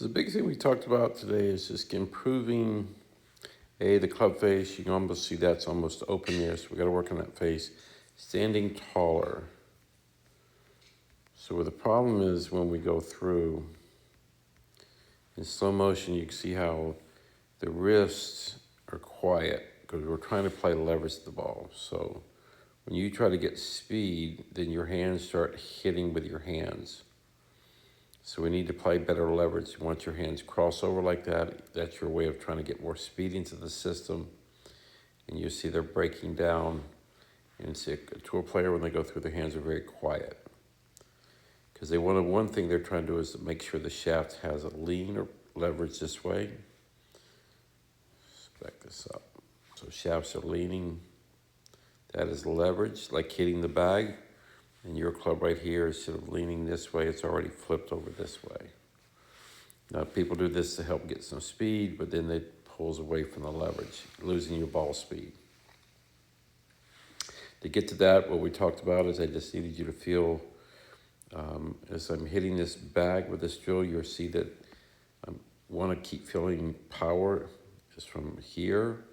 So the big thing we talked about today is just improving the club face. You can almost see that's almost open there, so we got to work on that face. Standing taller. So where the problem is when we go through in slow motion, you can see how the wrists are quiet because we're trying to play leverage to the ball. So when you try to get speed, then your hands start hitting with your hands. So we need to play better leverage. Once your hands cross over like that, that's your way of trying to get more speed into the system. And you see they're breaking down. And see a tour player, when they go through, their hands are very quiet. Because one thing they're trying to do is to make sure the shaft has a lean or leverage this way. Let's back this up. So shafts are leaning. That is leverage, like hitting the bag. And your club right here is sort of leaning this way. It's already flipped over this way. Now, people do this to help get some speed, but then it pulls away from the leverage, losing your ball speed. To get to that, what we talked about is I just needed you to feel, as I'm hitting this bag with this drill, you'll see that I want to keep feeling power just from here,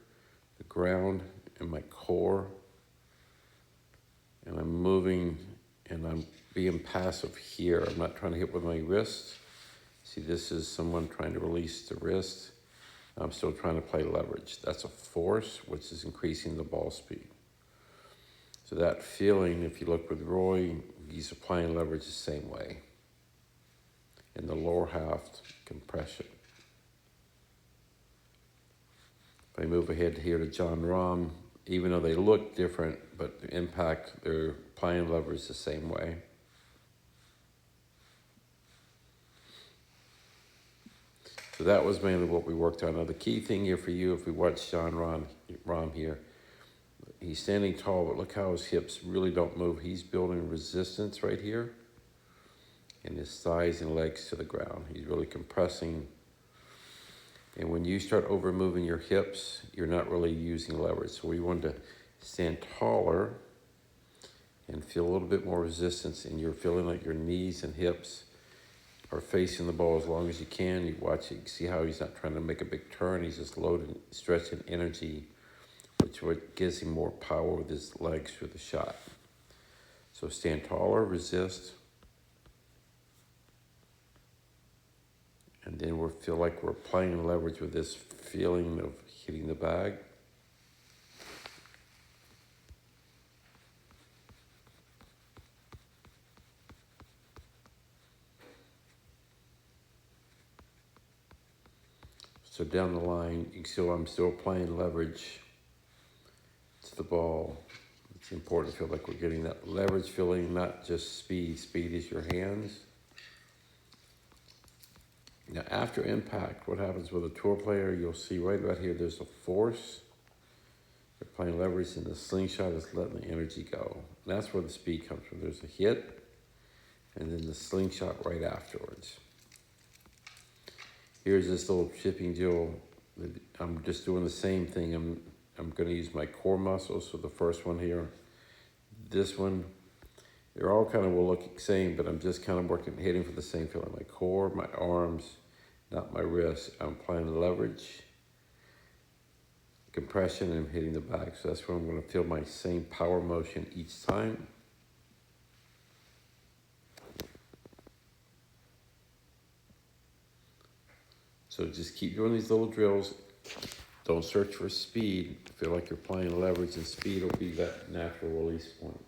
the ground, and my core. And I'm moving and I'm being passive here. I'm not trying to hit with my wrist. See, this is someone trying to release the wrist. I'm still trying to play leverage. That's a force, which is increasing the ball speed. So that feeling, if you look with Roy, he's applying leverage the same way. In the lower half, compression. If I move ahead here to Jon Rahm, even though they look different, but the impact, they're applying leverage the same way. So that was mainly what we worked on. Now the key thing here for you, if we watch Jon Rahm here, he's standing tall, but look how his hips really don't move. He's building resistance right here, and his thighs and legs to the ground. He's really compressing. And when you start over moving your hips, you're not really using leverage. So we want to stand taller and feel a little bit more resistance, and you're feeling like your knees and hips are facing the ball as long as you can. You watch it, you see how he's not trying to make a big turn. He's just loading, stretching energy, which what gives him more power with his legs through the shot. So stand taller, resist. And then we'll feel like we're playing leverage with this feeling of hitting the bag. So down the line, you can see I'm still playing leverage to the ball. It's important to feel like we're getting that leverage feeling, not just speed. Speed is your hands. Now, after impact, what happens with a tour player, you'll see right about here, there's a force. They're playing leverage, and the slingshot is letting the energy go. And that's where the speed comes from. There's a hit, and then the slingshot right afterwards. Here's this little chipping drill. I'm just doing the same thing. I'm going to use my core muscles. So the first one here, this one, they're all kind of will look the same, but I'm just kind of hitting for the same feeling. My core, my arms, not my wrists. I'm applying leverage, compression, and I'm hitting the back. So that's where I'm going to feel my same power motion each time. So just keep doing these little drills. Don't search for speed. Feel like you're playing leverage, and speed will be that natural release point.